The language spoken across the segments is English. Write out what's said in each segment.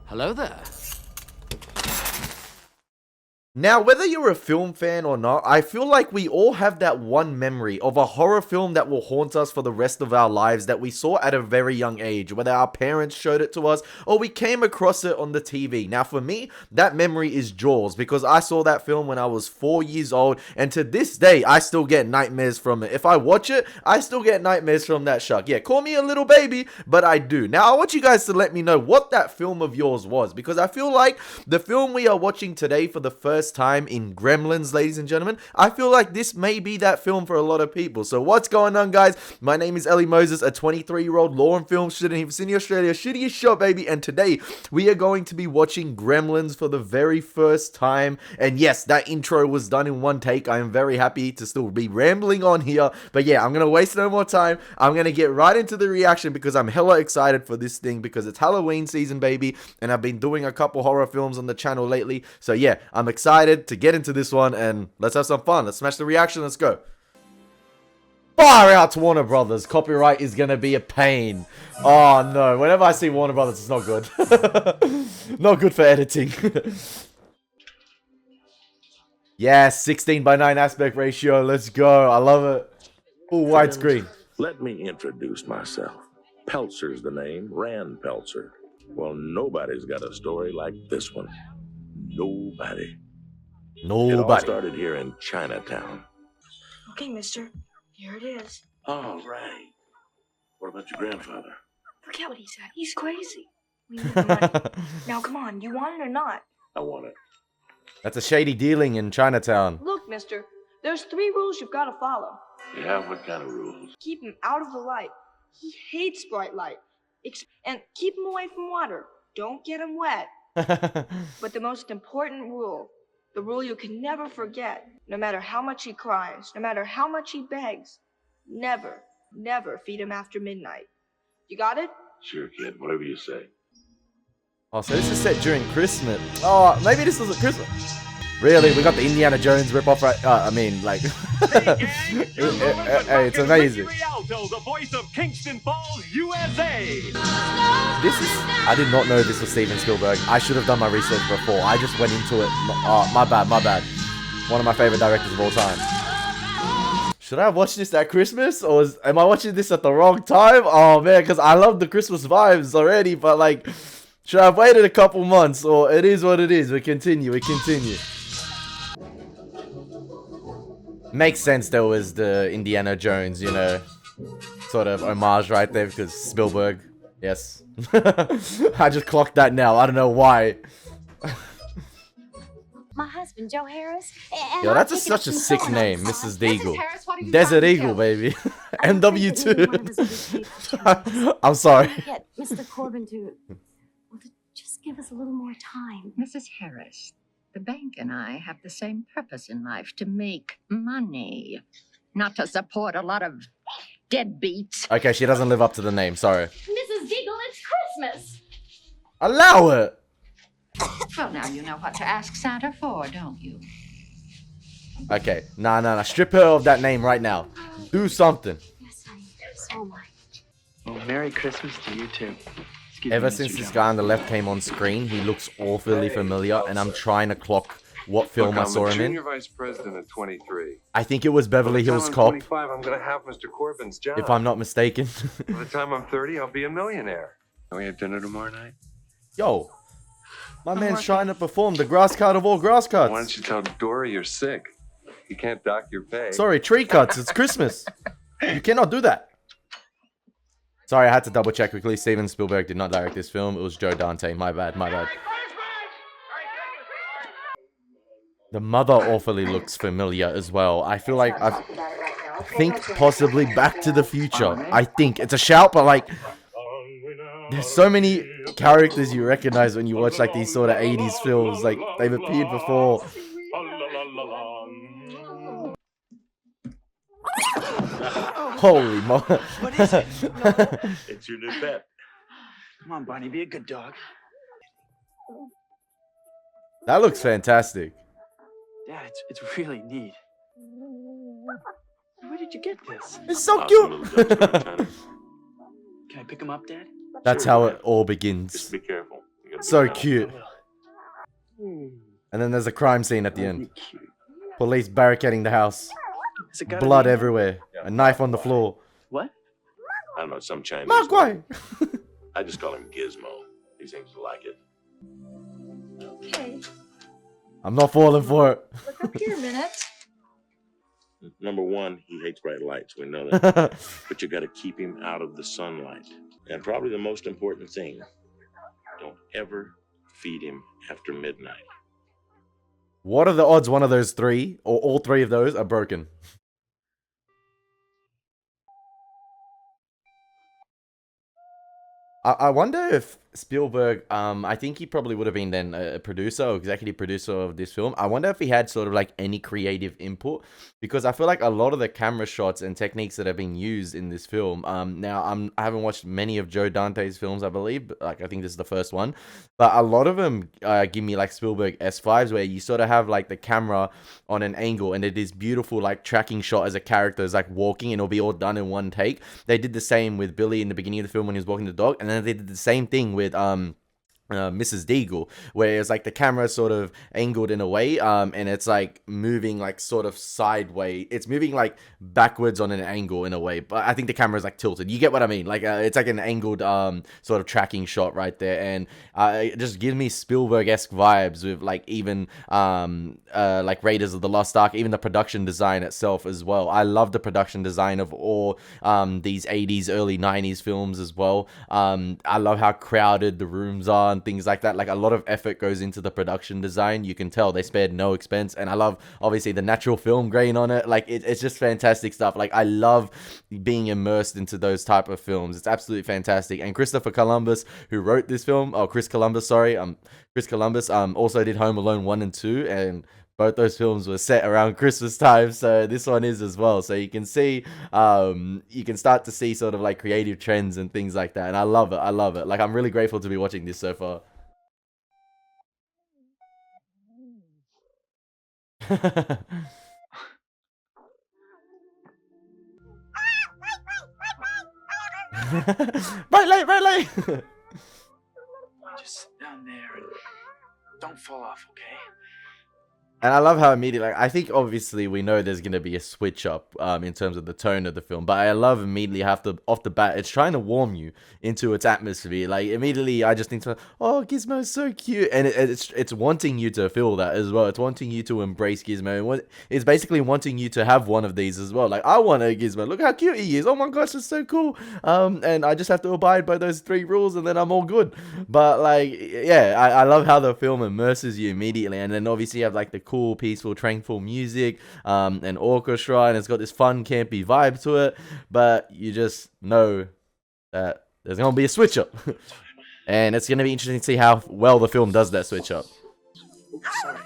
Hello there. Now, whether you're a film fan or not, I feel like we all have that one memory of a horror film that will haunt us for the rest of our lives that we saw at a very young age, whether our parents showed it to us or we came across it on the TV. Now, for me, that memory is Jaws, because I saw that film when I was 4 years old, and to this day, I still get nightmares from it. If I watch it, I still get nightmares from that shark. Yeah, call me a little baby, but I do. Now, I want you guys to let me know what that film of yours was, because I feel like the film we are watching today for the first time in Gremlins, ladies and gentlemen, I feel like this may be that film for a lot of people. So what's going on, guys? My name is Elie Moses, a 23-year-old law and film student here from Sydney, Australia, shittiest shot, baby, and today we are going to be watching Gremlins for the very first time. And yes, that intro was done in one take. I am very happy to still be rambling on here, but yeah, I'm gonna waste no more time. I'm gonna get right into the reaction because I'm hella excited for this thing, because it's Halloween season, baby, and I've been doing a couple horror films on the channel lately. So yeah, I'm excited to get into this one, and let's have some fun. Let's smash the reaction. Let's go. Far out to Warner Brothers. Copyright is gonna be a pain. Oh no, whenever I see Warner Brothers, it's not good. Not good for editing. Yes, 16:9 aspect ratio. Let's go. I love it. Full widescreen. Let me introduce myself. Peltzer's the name, Rand Peltzer. Well, nobody's got a story like this one. Nobody. It all Nobody. started here in Chinatown. Okay, mister. Here it is. All right. What about your grandfather? Forget what he said. He's crazy. We need the money. Now, come on. You want it or not? I want it. That's a shady dealing in Chinatown. Look, mister. There's 3 rules you've got to follow. Yeah, what kind of rules? Keep him out of the light. He hates bright light. And keep him away from water. Don't get him wet. But the most important rule, the rule you can never forget, no matter how much he cries, no matter how much he begs, never, never feed him after midnight. You got it? Sure, kid. Whatever you say. Oh, so this is set during Christmas. Oh, maybe this was at Christmas. Really? We got the Indiana Jones ripoff, right? I mean, like... Hey, it's amazing. The voice of Kingston Falls, USA. This is... I did not know this was Steven Spielberg. I should have done my research before. I just went into it. Oh, my bad, my bad. One of my favorite directors of all time. Should I have watched this at Christmas? Or am I watching this at the wrong time? Oh, man, because I love the Christmas vibes already, but, like... Should I have waited a couple months? Or it is what it is. We continue, we continue. Makes sense though, as the Indiana Jones, you know, sort of homage right there, because Spielberg. Yes. I just clocked that now. I don't know why. My husband, Joe Harris. Yo, that's such a sick name, Mrs. Deagle. Desert Eagle, baby. MW2. I'm sorry. Get Mr. Corbin to just give us a little more time. Mrs. Harris, the bank and I have the same purpose in life, to make money, not to support a lot of deadbeats. Okay, she doesn't live up to the name, sorry. Mrs. Deagle, it's Christmas. Allow it! Well, now you know what to ask Santa for, don't you? Okay, nah. Strip her of that name right now. Do something. Yes, honey. So much. Well, Merry Christmas to you too. Excuse Ever me, since Mr. this Jones. guy on the left came on screen, he looks awfully familiar, and I'm trying to clock what film I saw him in. Junior vice president at 23. I think it was Beverly Hills Cop, 25, I'm gonna have Mr. Corbin's job. if I'm not mistaken. By the time I'm 30, I'll be a millionaire. Can we have dinner tomorrow night? Yo, my man's trying to perform the grass cut of all grass Why don't cuts. you tell Dory you're sick? You can't dock your pay. Sorry, tree cuts. It's Christmas. You cannot do that. Sorry, I had to double check quickly. Steven Spielberg did not direct this film. It was Joe Dante. My bad, my bad. The mother awfully looks familiar as well. I feel like I think possibly Back to the Future. I think it's a shout, but like there's so many characters you recognize when you watch like these sort of 80s films. Like they've appeared before. Holy mo. What is it? It's your new pet. Come on, Barney, be a good dog. That looks fantastic. Yeah, it's really neat. Where did you get this? It's so Awesome cute. little Dutch Can Can I pick him up, Dad? That's how it all begins. Just be careful. You So cute. And then there's a crime scene at the end. Police barricading the house. Blood everywhere. A knife on the floor. What? I don't know, some Chinese. Mogwai! I just call him Gizmo. He seems to like it. Okay, I'm not falling for it. look up here a minute. Number one, he hates bright lights. We know that. But you got to keep him out of the sunlight. And probably the most important thing, don't ever feed him after midnight. What are the odds one of those three, or all three of those, are broken? I wonder if Spielberg, I think he probably would have been then a producer or executive producer of this film. I wonder if he had sort of like any creative input, because I feel like a lot of the camera shots and techniques that have been used in this film, now I haven't watched many of Joe Dante's films, I believe, but like I think this is the first one, but a lot of them give me like Spielberg-esque vibes, where you sort of have like the camera on an angle and it is beautiful like tracking shot as a character is like walking, and it'll be all done in one take. They did the same with Billy in the beginning of the film when he was walking the dog, and then they did the same thing with Mrs. Deagle, where it's like the camera sort of angled in a way, and it's like moving like sort of sideways. It's moving like backwards on an angle in a way, but I think the camera is like tilted. You get what I mean? Like it's like an angled sort of tracking shot right there, and it just gives me Spielberg-esque vibes with like even like Raiders of the Lost Ark, even the production design itself as well. I love the production design of all these 80s, early 90s films as well. I love how crowded the rooms are and things like that. Like a lot of effort goes into the production design. You can tell they spared no expense, and I love obviously the natural film grain on it. Like it's just fantastic stuff. Like I love being immersed into those type of films. It's absolutely fantastic. And Christopher Columbus, who wrote this film, Chris Columbus also did Home Alone 1 and 2, and both those films were set around Christmas time, so this one is as well. So you can see, you can start to see sort of like creative trends and things like that. And I love it. I love it. Like I'm really grateful to be watching this so far. Right light. Just sit down there and don't fall off, okay? And I love how immediately, like, I think obviously we know there's going to be a switch up in terms of the tone of the film, but I love immediately off the bat, it's trying to warm you into its atmosphere. Like immediately I just think, oh, Gizmo's so cute, and it's wanting you to feel that as well. It's wanting you to embrace Gizmo, and it's basically wanting you to have one of these as well. Like I want a Gizmo, look how cute he is, oh my gosh, it's so cool. And I just have to abide by those 3 rules and then I'm all good. But like, yeah, I love how the film immerses you immediately, and then obviously you have like the cool, peaceful, tranquil music, and orchestra, and it's got this fun, campy vibe to it, but you just know that there's gonna be a switch up. And it's gonna be interesting to see how well the film does that switch up. Sorry.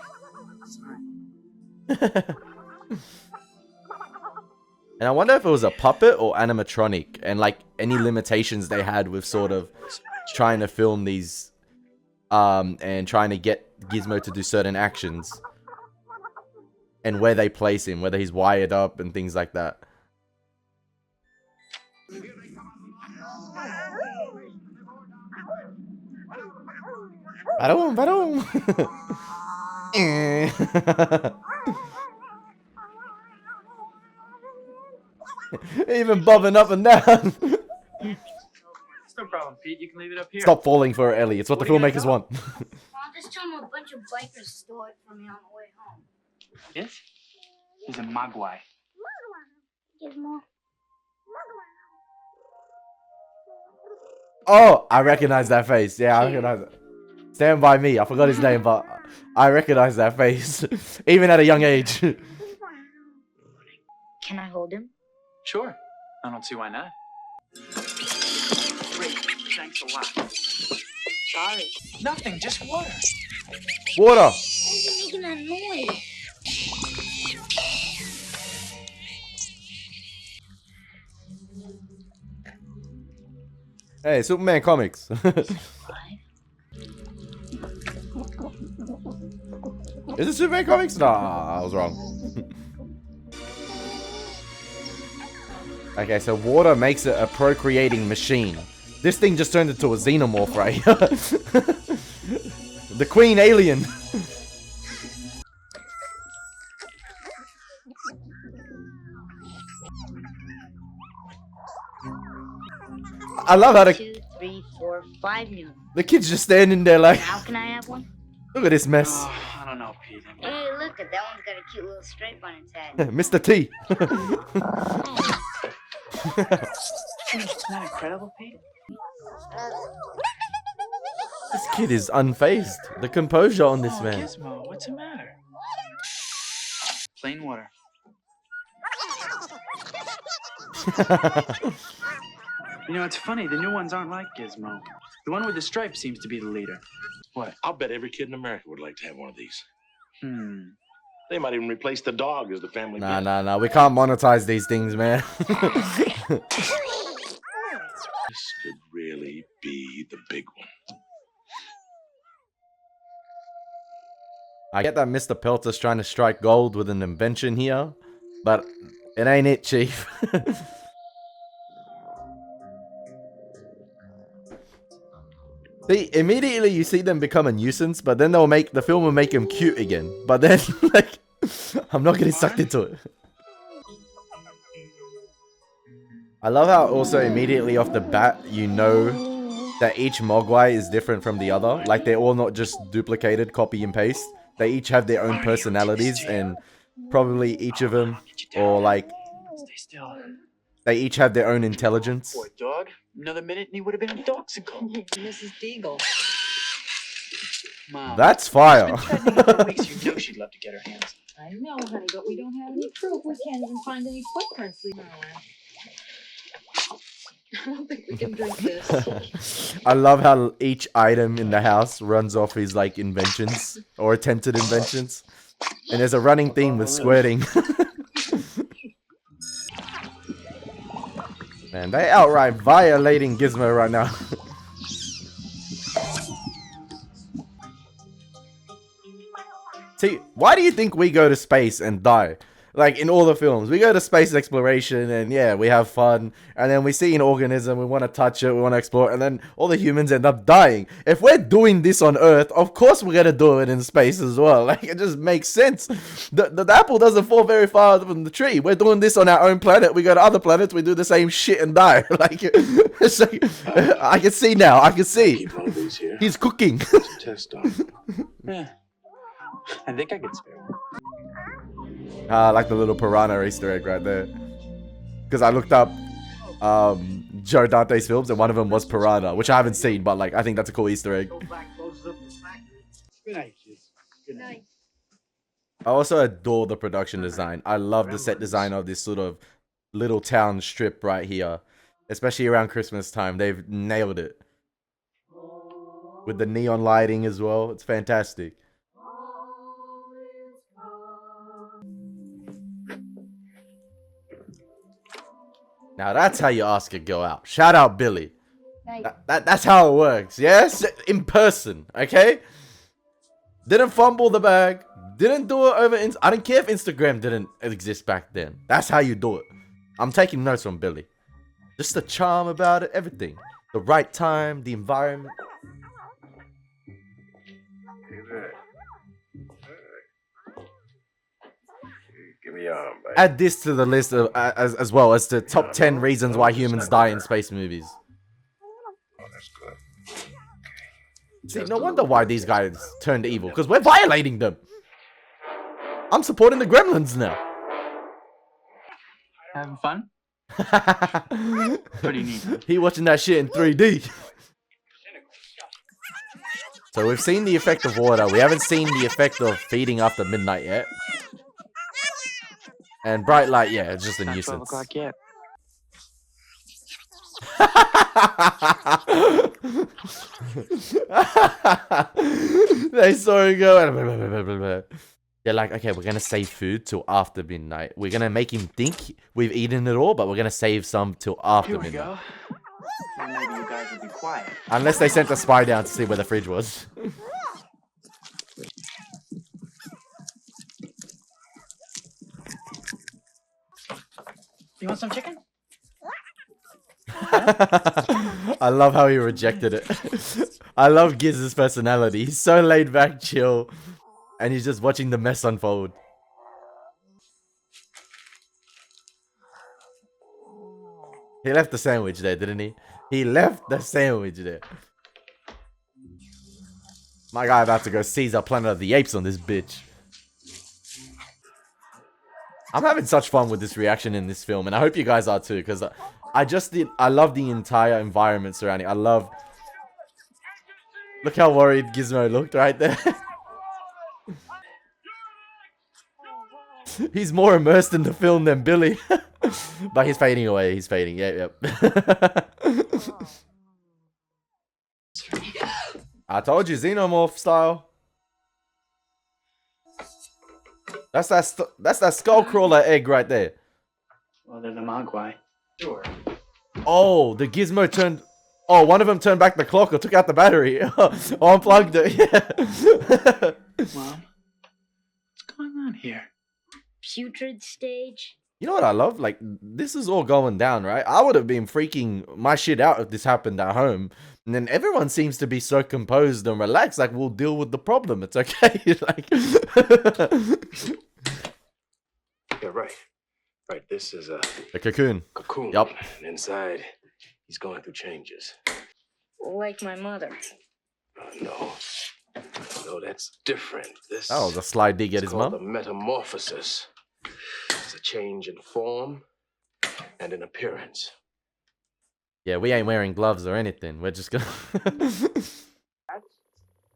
And I wonder if it was a puppet or animatronic, and like any limitations they had with sort of trying to film these and trying to get Gizmo to do certain actions, and where they place him, whether he's wired up and things like that. Ba-dum. Even bobbing up and down. It's no problem, Pete. You can leave it up here. Stop falling for it, Ellie. It's what the filmmakers want. I'll just tell him a bunch of bikers stole it from me on the way home. Yes? He's a Mogwai. Gizmo. Oh, I recognize that face. Yeah, I recognize it. Stand By Me. I forgot his name, but I recognize that face. Even at a young age. Can I hold him? Sure. I don't see why not. Great. Thanks a lot. Sorry. Nothing, just water. Water. Why is he making that noise? Hey, Superman comics. Is it Superman comics? Nah, I was wrong. Okay, so water makes it a procreating machine. This thing just turned into a xenomorph right here. The queen alien. I love how 2, 3, 4, 5 noon. the kid's just standing there like, Now can I have one? look at this mess. I don't know, Pete. Hey, look at that one's got a cute little stripe on its head. Mr. T. It's not incredible, Pete. This kid is unfazed. The composure on this man. Gizmo, what's the matter? Plain water. You know, it's funny. The new ones aren't like Gizmo. The one with the stripe seems to be the leader. What? I'll bet every kid in America would like to have one of these. Hmm. They might even replace the dog as the family pet. Nah. We can't monetize these things, man. This could really be the big one. I get that Mr. Pelter's trying to strike gold with an invention here, but it ain't it, Chief. See, immediately you see them become a nuisance, but then the film will make him cute again. But then, like, I'm not getting sucked into it. I love how also immediately off the bat, you know that each Mogwai is different from the other. Like, they're all not just duplicated, copy and paste. They each have their own personalities, and probably each of them, or like, Stay still. they each have their own intelligence. Poor dog. Another minute and he would have been a doxical. Mrs. Deagle. Mom. That's fire. She's been threatening her for weeks. You know she'd love to get her hands. I know, honey, but we don't have any proof. We can't even find any footprints leaving around. I don't think we can drink this. I love how each item in the house runs off his like inventions or attempted inventions, and there's a running theme with squirting. Man, they outright violating Gizmo right now. See, why do you think we go to space and die? Like, in all the films, we go to space exploration and, yeah, we have fun. And then we see an organism, we want to touch it, we want to explore it. And then all the humans end up dying. If we're doing this on Earth, of course we're going to do it in space as well. Like, it just makes sense. The apple doesn't fall very far from the tree. We're doing this on our own planet. We go to other planets, we do the same shit and die. Like, it's like, I can see now. I can see. Keep one of these here. He's cooking. Test dog. Yeah. I think I could spare one. I like the little piranha Easter egg right there. Because I looked up Joe Dante's films and one of them was Piranha, which I haven't seen, but like I think that's a cool Easter egg. Good night, kids. Good night. I also adore the production design. I love the set design of this sort of little town strip right here. Especially around Christmas time. They've nailed it. With the neon lighting as well. It's fantastic. Now that's how you ask a girl out. Shout out Billy. That's how it works. Yes? In person. Okay? Didn't fumble the bag. Didn't do it over... I don't care if Instagram didn't exist back then. That's how you do it. I'm taking notes from Billy. Just the charm about it. Everything. The right time. The environment. Give me your arm, buddy. Add this to the list of, as well as the top 10 reasons why humans die in space movies. Oh, that's good. See, no wonder why these guys turned evil. Because we're violating them. I'm supporting the Gremlins now. Having fun? Pretty neat. He watching that shit in 3D. So we've seen the effect of water. We haven't seen the effect of feeding after midnight yet. And bright light, yeah, it's just a nuisance. 12 o'clock yet. They saw it go. They're like, okay, we're gonna save food till after midnight. We're gonna make him think we've eaten it all, but we're gonna save some till after Here we midnight. go. Well, maybe you guys will be quiet. Unless they sent a spy down to see where the fridge was. You want some chicken? I love how he rejected it. I love Giz's personality. He's so laid back, chill, and he's just watching the mess unfold. He left the sandwich there, didn't he? He left the sandwich there. My guy about to go Caesar Planet of the Apes on this bitch. I'm having such fun with this reaction in this film, and I hope you guys are too, because I love the entire environment surrounding. I love... Look how worried Gizmo looked right there. He's more immersed in the film than Billy. But he's fading away. He's fading. Yep. I told you, Xenomorph style. That's that skull crawler egg right there. Well, they're the Mogwai. Sure. Oh, the Gizmo turned... Oh, one of them turned back the clock or took out the battery. Or unplugged it. Yeah. Mom, what's going on here? Putrid stage. You know what I love? Like, this is all going down, right? I would have been freaking my shit out if this happened at home. And then everyone seems to be so composed and relaxed. Like, we'll deal with the problem. It's okay. Like... Yeah, right. Right, this is a cocoon. Cocoon. Yup. And inside, he's going through changes. Like my mother. No. No, that's different. This That was a sly dig at his called mum. a metamorphosis. It's a change in form and in appearance. Yeah, we ain't wearing gloves or anything. We're just gonna... That's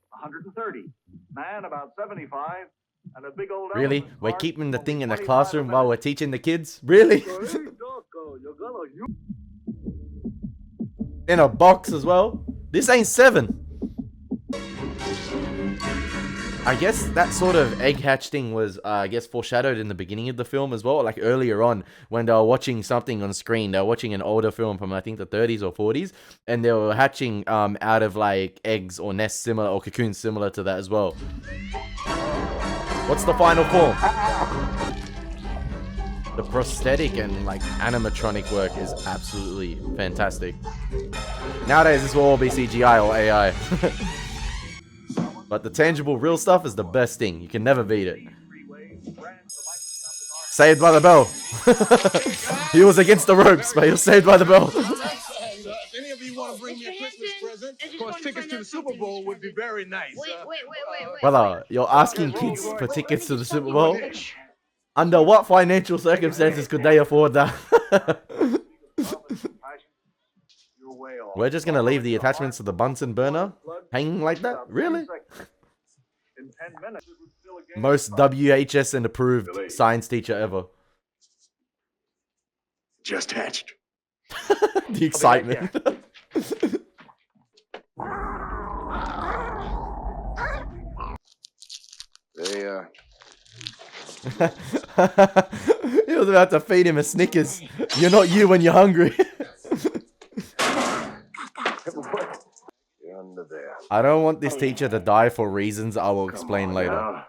130. Man, about 75. And a big old Really? elephant We're cart, keeping the only thing in the 25 classroom a while minute. we're teaching the kids? Really? In a box as well? This ain't 7. I guess that sort of egg hatch thing was, I guess, foreshadowed in the beginning of the film as well. Like earlier on, when they were watching something on screen, they were watching an older film from, I think, the 30s or 40s, and they were hatching out of like eggs or nests similar, or cocoons similar to that as well. What's the final form? The prosthetic and like animatronic work is absolutely fantastic. Nowadays, this will all be CGI or AI. But the tangible, real stuff is the best thing. You can never beat it. Saved by the bell. He was against the ropes, but he was saved by the bell. If any of you want to bring me a Christmas present, of course, tickets to the Super Bowl would be very nice. Wait. Brother, you're asking kids for tickets to the Super Bowl? Under what financial circumstances could they afford that? We're just gonna leave the attachments to the Bunsen burner hanging like that? Really? Most WHS and approved science teacher ever. Just hatched. The excitement. He was about to feed him a Snickers. You're not you when you're hungry. You're under there. I don't want this teacher to die for reasons I will explain later. Now.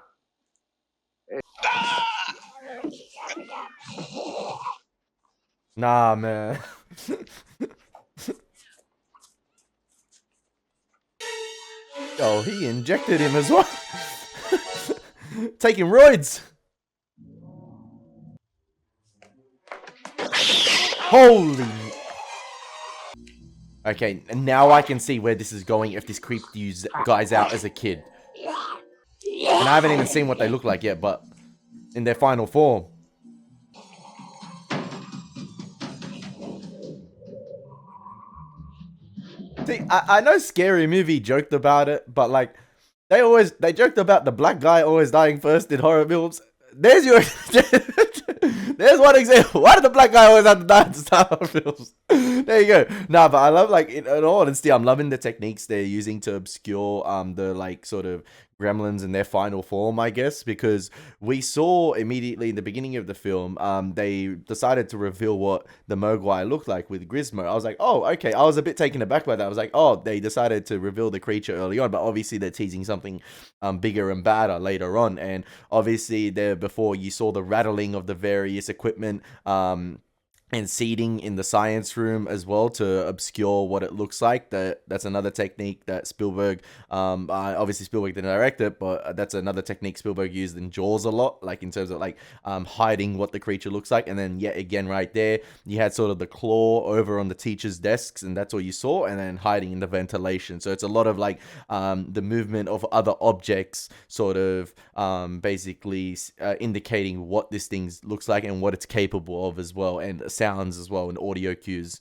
Nah, man. Oh, he injected him as well. Taking roids. Holy. Okay, and now I can see where this is going if this creeped you guys out as a kid. And I haven't even seen what they look like yet, but in their final form. See, I know Scary Movie joked about it, but like, they joked about the black guy always dying first in horror films. There's your, there's one example. Why did the black guy always have to die in Star Wars films? There you go. Nah, but I love, like, in all honesty, I'm loving the techniques they're using to obscure the like sort of gremlins in their final form, I guess, because we saw immediately in the beginning of the film, they decided to reveal what the Mogwai looked like with Gizmo. I was like, oh, okay. I was a bit taken aback by that. I was like, oh, they decided to reveal the creature early on, but obviously they're teasing something bigger and badder later on. And obviously there before you saw the rattling of the various equipment, and seating in the science room as well to obscure what it looks like. That's another technique that Spielberg, obviously Spielberg didn't direct it, but that's another technique Spielberg used in Jaws a lot, like in terms of like hiding what the creature looks like. And then yet again right there, you had sort of the claw over on the teacher's desks, and that's what you saw, and then hiding in the ventilation. So it's a lot of like the movement of other objects, sort of basically indicating what this thing looks like and what it's capable of as well, and sounds as well, and audio cues.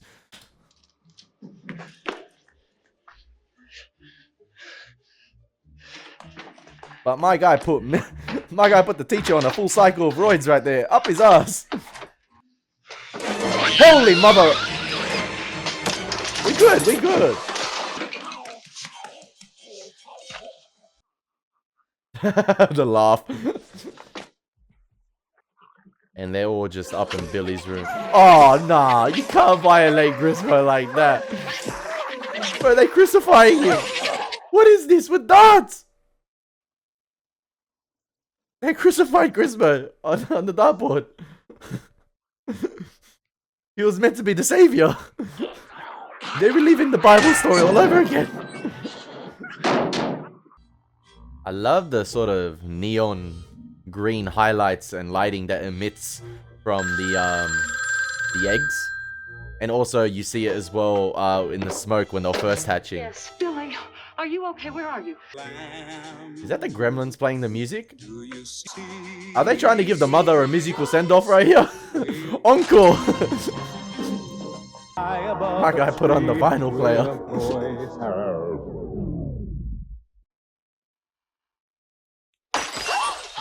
But my guy put the teacher on a full cycle of roids right there, up his ass. Holy mother! We good, we good. The laugh. And they're all just up in Billy's room. Oh, nah. You can't violate Grismo like that. Bro, they crucifying him. What is this with darts? They crucified Grismo on the dartboard. He was meant to be the savior. They're reliving the Bible story all over again. I love the sort of neon green highlights and lighting that emits from the eggs, and also you see it as well in the smoke when they're first hatching. Yes, Billy, are you okay? Where are you? Is that the Gremlins playing the music? Are they trying to give the mother a musical send-off right here? Encore! My guy put on the vinyl player.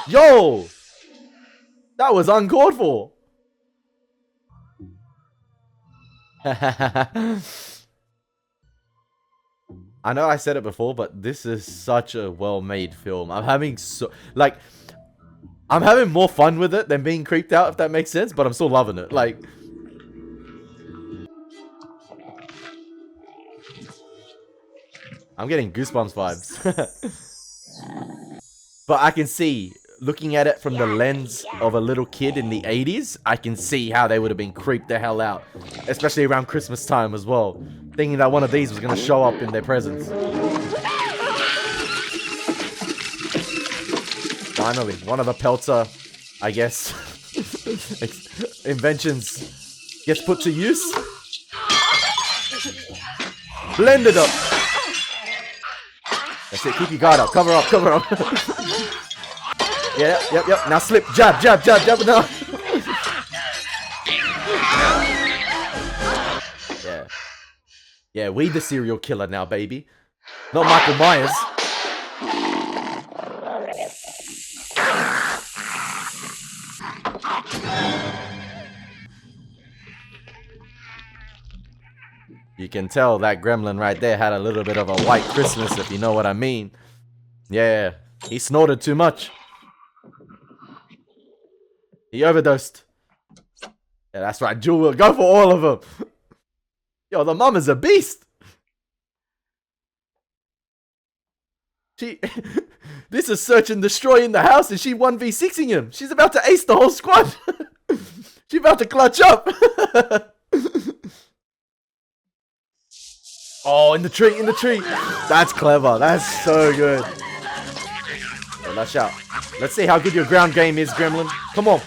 Yo! That was uncalled for! I know I said it before, but this is such a well-made film. I'm having more fun with it than being creeped out, if that makes sense, but I'm still loving it. Like, I'm getting goosebumps vibes. But I can see, looking at it from the lens of a little kid in the 80s, I can see how they would have been creeped the hell out. Especially around Christmas time as well. Thinking that one of these was going to show up in their presents. Finally, one of the Peltzer, I guess, inventions gets put to use. Blend it up. That's it, keep your guard up, cover up, cover up. Yeah, yep. Now slip, jab, no. Yeah, we the serial killer now, baby. Not Michael Myers. You can tell that gremlin right there had a little bit of a white Christmas, if you know what I mean. Yeah, he snorted too much. He overdosed. Yeah, that's right, Jewel. Go for all of them. Yo, the mom is a beast. This is search and destroy in the house, and she 1v6ing him. She's about to ace the whole squad. She's about to clutch up. Oh, in the tree. That's clever. That's so good. Yeah, let's out. Let's see how good your ground game is, Gremlin. Come on.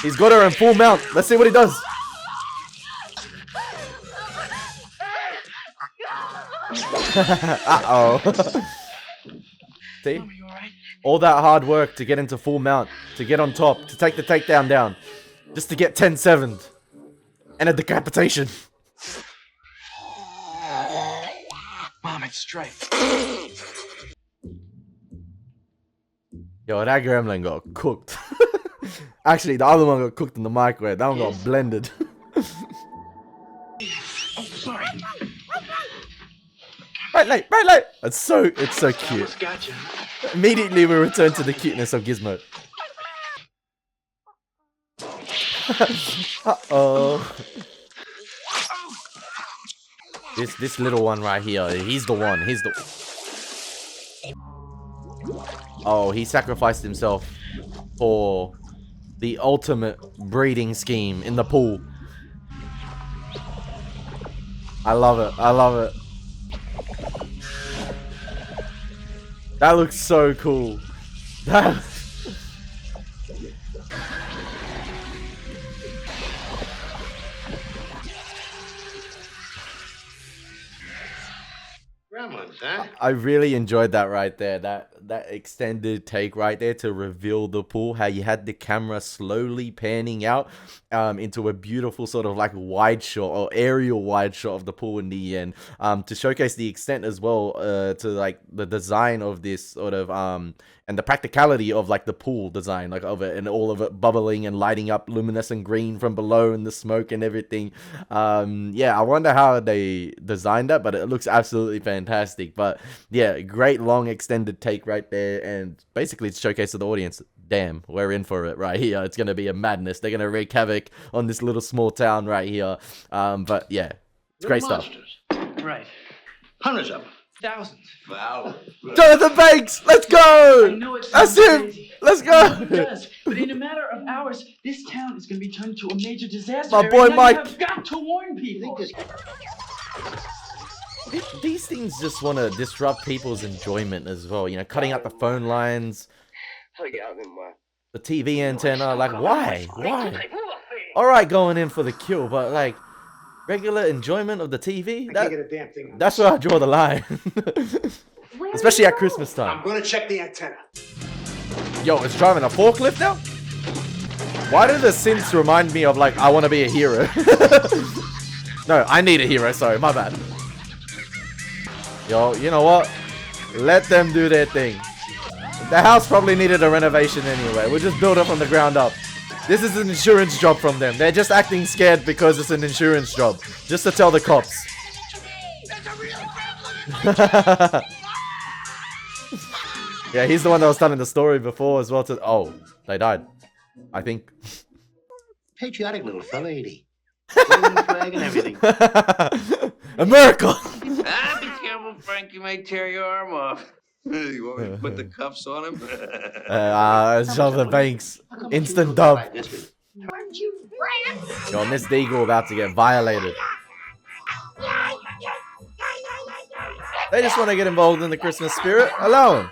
He's got her in full mount. Let's see what he does. Uh-oh. See? All that hard work to get into full mount, to get on top, to take the takedown down, just to get 10-7'd. And a decapitation. Mom, it's Stripe. Yo, that gremlin got cooked. Actually, the other one got cooked in the microwave. That one got blended. Sorry. Right leg. It's so cute. Gotcha. Immediately we return to the cuteness of Gizmo. Uh-oh. This little one right here, he's the one. Oh, he sacrificed himself for The ultimate breeding scheme in the pool. I love it. I love it. That looks so cool. That... Gremlins, huh? I really enjoyed that right there. That extended take right there to reveal the pool. How you had the camera slowly panning out into a beautiful sort of like wide shot or aerial wide shot of the pool in the end. To showcase the extent as well to like the design of this sort of and the practicality of like the pool design like of it, and all of it bubbling and lighting up luminescent green from below, and the smoke and everything. Yeah, I wonder how they designed that, but it looks absolutely fantastic. But yeah, great long extended take right there, and basically to showcase to the audience, damn, we're in for it right here. It's gonna be a madness. They're gonna wreak havoc on this little small town right here. But yeah, it's great stuff. Right. Hundreds of them. Thousands. Wow. Jonathan Banks, let's go! I know it That's sounds him! crazy. Let's I know go! it does, but in a matter of hours, this town is going to be turned into a major disaster. My boy Now Mike. You have got to warn people. These things just want to disrupt people's enjoyment as well. You know, cutting out the phone lines, the TV antenna. Like, why? Why? Alright, going in for the kill, but like, regular enjoyment of the TV? That's where I draw the line. Especially at Christmas time. I'm gonna check the antenna. Yo, it's driving a forklift now? Why do the synths remind me of like, I want to be a hero? No, I need a hero, sorry, my bad. Yo, you know what? Let them do their thing. The house probably needed a renovation anyway. We'll just build it from the ground up. This is an insurance job from them. They're just acting scared because it's an insurance job. Just to tell the cops. Yeah, he's the one that was telling the story before as well. Oh, they died. I think. Patriotic little fella, ain't he? Waving the flag and everything. America! Be careful, Frank. You may tear your arm off. You want me to put the cuffs on him? Jonathan Banks. Instant dub. Yo, Miss Deagle about to get violated. They just want to get involved in the Christmas spirit. Alone.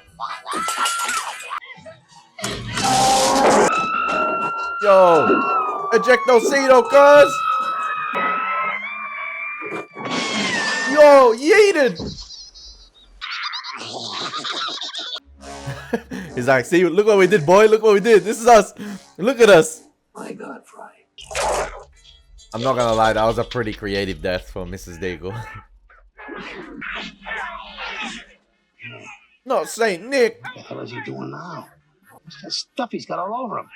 Yo, ejectocito, cuz. Yo, yeeted. He's like, see, look what we did, boy. Look what we did. This is us. Look at us. My God, Fry. I'm not gonna lie, that was a pretty creative death for Mrs. Deagle. Not Saint Nick. What the hell is he doing now? What's that stuff he's got all over him?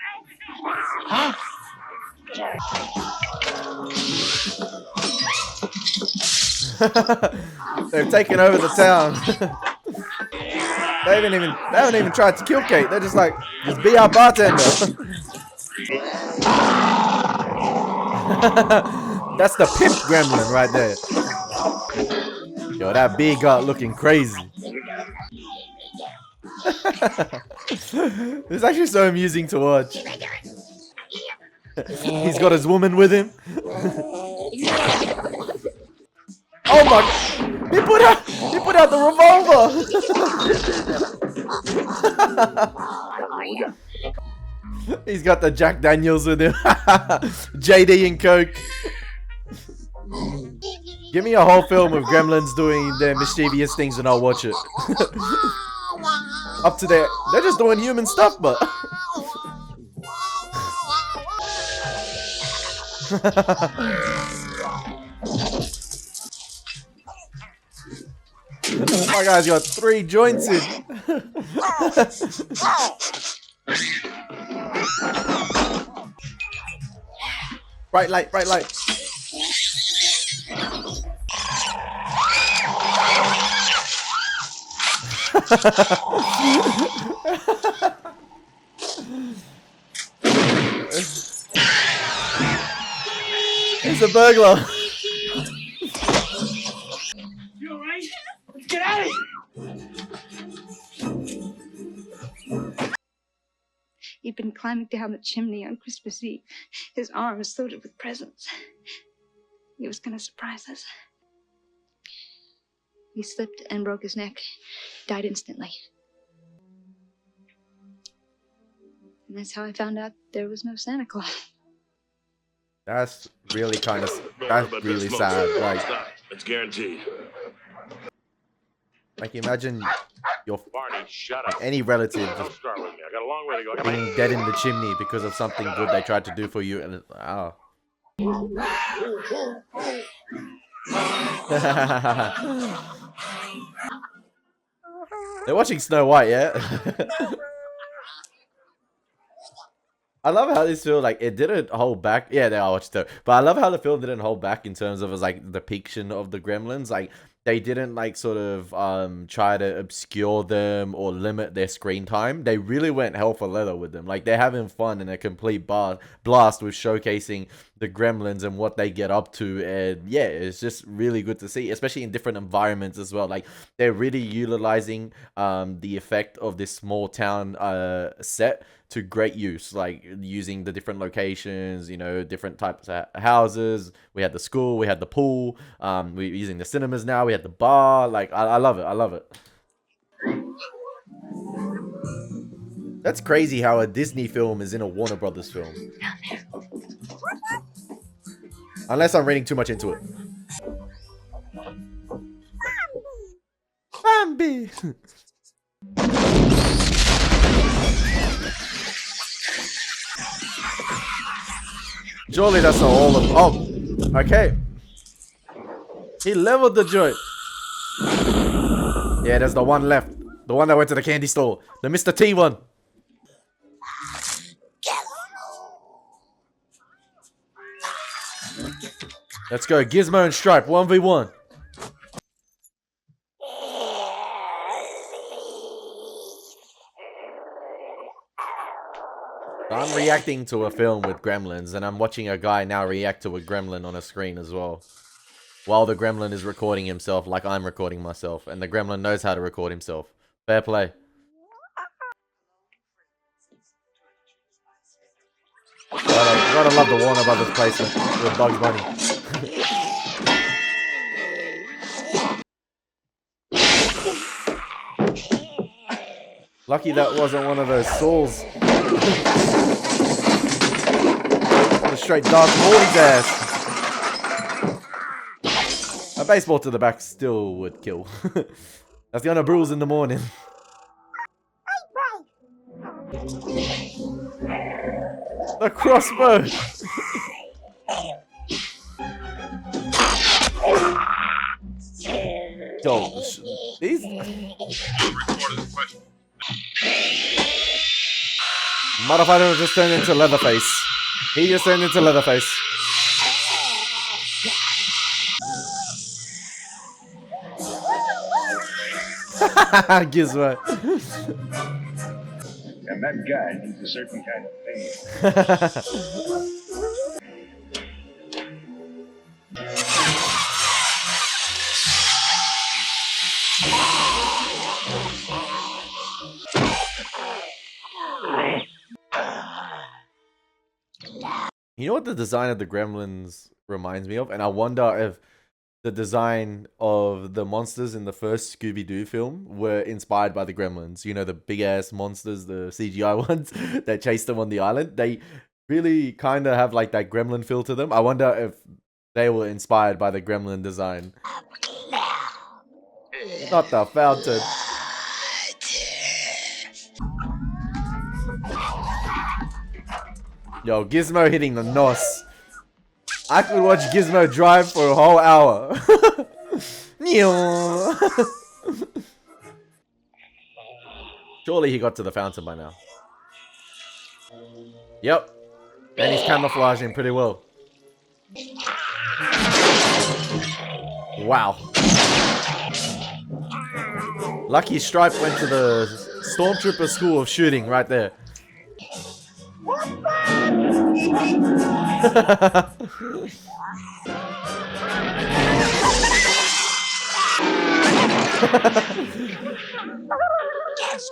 Huh? They've taken over the town. They haven't even tried to kill Kate. They're just like, just be our bartender. That's the pimp gremlin right there. Yo, that big gut looking crazy. It's actually so amusing to watch. He's got his woman with him. Oh my! He put out the revolver. He's got the Jack Daniels with him. JD and Coke. Give me a whole film of gremlins doing their mischievous things and I'll watch it. Up to there, they're just doing human stuff, but. My guy's got 3 joints in. Bright light, bright light. It's a burglar. You alright? Let's get out of here! He'd been climbing down the chimney on Christmas Eve, his arms loaded with presents. He was going to surprise us. He slipped and broke his neck, died instantly. And that's how I found out there was no Santa Claus. That's really that's really sad. Like, it's guaranteed. Like imagine your Barney, shut up. any relative Don't just start with me. I got a long way to go. being dead in the chimney because of something good they tried to do for you, and oh. They're watching Snow White, yeah? I love how this film, like, it didn't hold back. Yeah, they are watching too. But I love how the film didn't hold back in terms of, like, the depiction of the Gremlins. Like, they didn't, like, sort of try to obscure them or limit their screen time. They really went hell for leather with them. Like, they're having fun in a complete blast with showcasing the Gremlins and what they get up to. And, yeah, it's just really good to see, especially in different environments as well. Like, they're really utilizing the effect of this small town set to great use, like using the different locations, you know, different types of houses. We had the school, we had the pool, we're using the cinemas now, we had the bar. Like, I love it, I love it. That's crazy how a Disney film is in a Warner Brothers film. Unless I'm reading too much into it. Bambi! Surely that's not all of... Oh, okay. He leveled the joint. Yeah, there's the one left. The one that went to the candy store. The Mr. T one. Let's go. Gizmo and Stripe, 1v1. I'm reacting to a film with gremlins, and I'm watching a guy now react to a gremlin on a screen as well. While the gremlin is recording himself like I'm recording myself, and the gremlin knows how to record himself. Fair play. Gotta love the Warner Brothers placement with Bugs Bunny. Lucky that wasn't one of those saws. A straight Dark Morty's ass. A baseball to the back still would kill. That's gonna bruise in the morning. The crossbow. Yo, these. Motherfucker just turned into Leatherface. He just turned into Leatherface. Gizmo. And that guy needs a certain kind of pain. You know what the design of the Gremlins reminds me of? And I wonder if the design of the monsters in the first Scooby-Doo film were inspired by the Gremlins. You know, the big-ass monsters, the CGI ones that chased them on the island. They really kind of have like that gremlin feel to them. I wonder if they were inspired by the Gremlin design. Not the fountain. Yo, Gizmo hitting the nos. I could watch Gizmo drive for a whole hour. Surely he got to the fountain by now. Yep. And he's camouflaging pretty well. Wow. Lucky Stripe went to the Stormtrooper School of Shooting right there.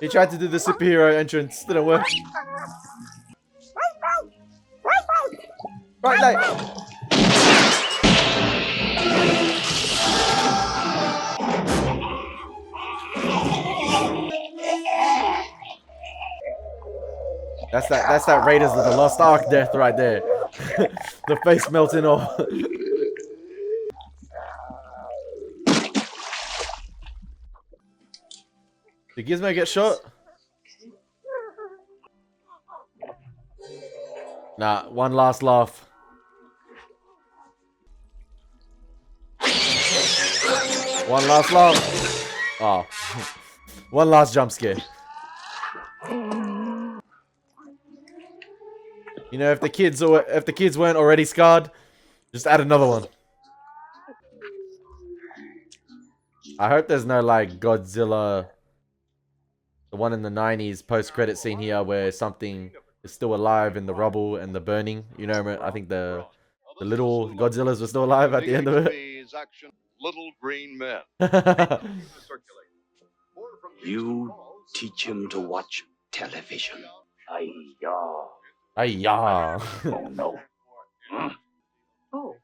He tried to do the superhero entrance, didn't work. Bright light. That's that Raiders of the Lost Ark death right there. The face melting off. Did Gizmo get shot? Nah, one last laugh. One last laugh. Oh. One last jump scare. You know, if the kids weren't already scarred, just add another one. I hope there's no like Godzilla, the one in the 90s post-credit scene here where something is still alive in the rubble and the burning. You know, I think the little Godzillas were still alive at the end of it. Little green men. You teach him to watch television. Ayah. Oh no. Oh.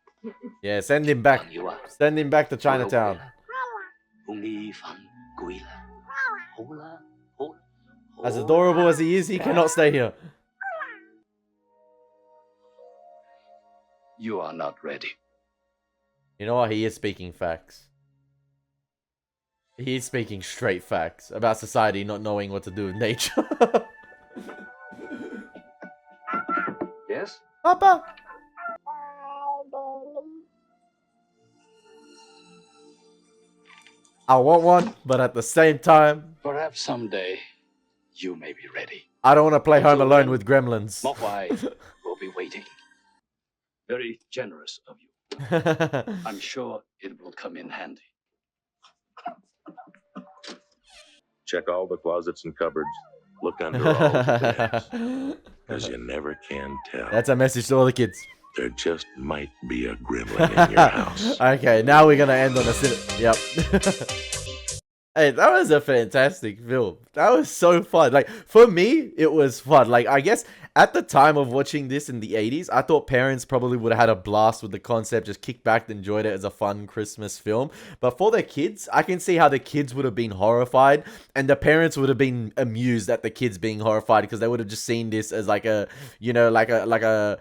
Yeah, send him back. Send him back to Chinatown. As adorable as he is, he cannot stay here. You are not ready. You know what? He is speaking facts. He is speaking straight facts about society not knowing what to do with nature. Yes? Papa! I want one, but at the same time, Perhaps someday you may be ready. I don't want to play Home Alone with gremlins. Mogwai will be waiting. Very generous of you. I'm sure it will come in handy. Check all the closets and cupboards. Look under all the beds. Because you never can tell. That's a message to all the kids. There just might be a gremlin in your house. Okay, now we're gonna end on a Yep. Hey, that was a fantastic film. That was so fun. Like, for me, it was fun. Like, I guess at the time of watching this in the 80s, I thought parents probably would have had a blast with the concept, just kicked back and enjoyed it as a fun Christmas film. But for the kids, I can see how the kids would have been horrified, and the parents would have been amused at the kids being horrified, because they would have just seen this as like a, you know, like a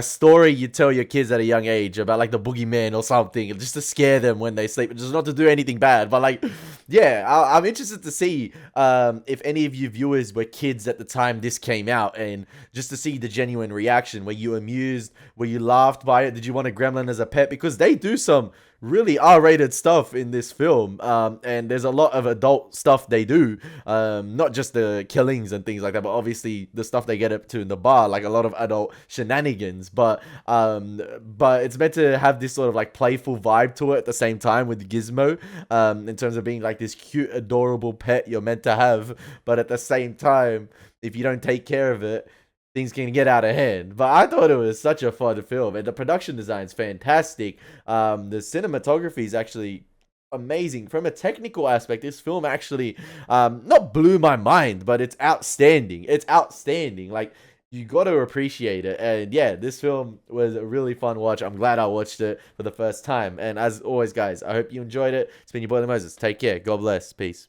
story you tell your kids at a young age about like the boogeyman or something, just to scare them when they sleep, just not to do anything bad. But like, yeah, I'm interested to see if any of you viewers were kids at the time this came out, and just to see the genuine reaction. Were you amused? Were you laughed by it? Did you want a gremlin as a pet? Because they do some really R-rated stuff in this film, and there's a lot of adult stuff they do, not just the killings and things like that, but obviously the stuff they get up to in the bar, like a lot of adult shenanigans. But it's meant to have this sort of like playful vibe to it at the same time with Gizmo, in terms of being like this cute, adorable pet you're meant to have, but at the same time, if you don't take care of it, things can get out of hand. But I thought it was such a fun film, and the production design's fantastic. The cinematography is actually amazing. From a technical aspect, this film actually not blew my mind, but it's outstanding. It's outstanding. Like, you got to appreciate it. And yeah, this film was a really fun watch. I'm glad I watched it for the first time. And as always, guys, I hope you enjoyed it. It's been your boy, Moses. Take care. God bless. Peace.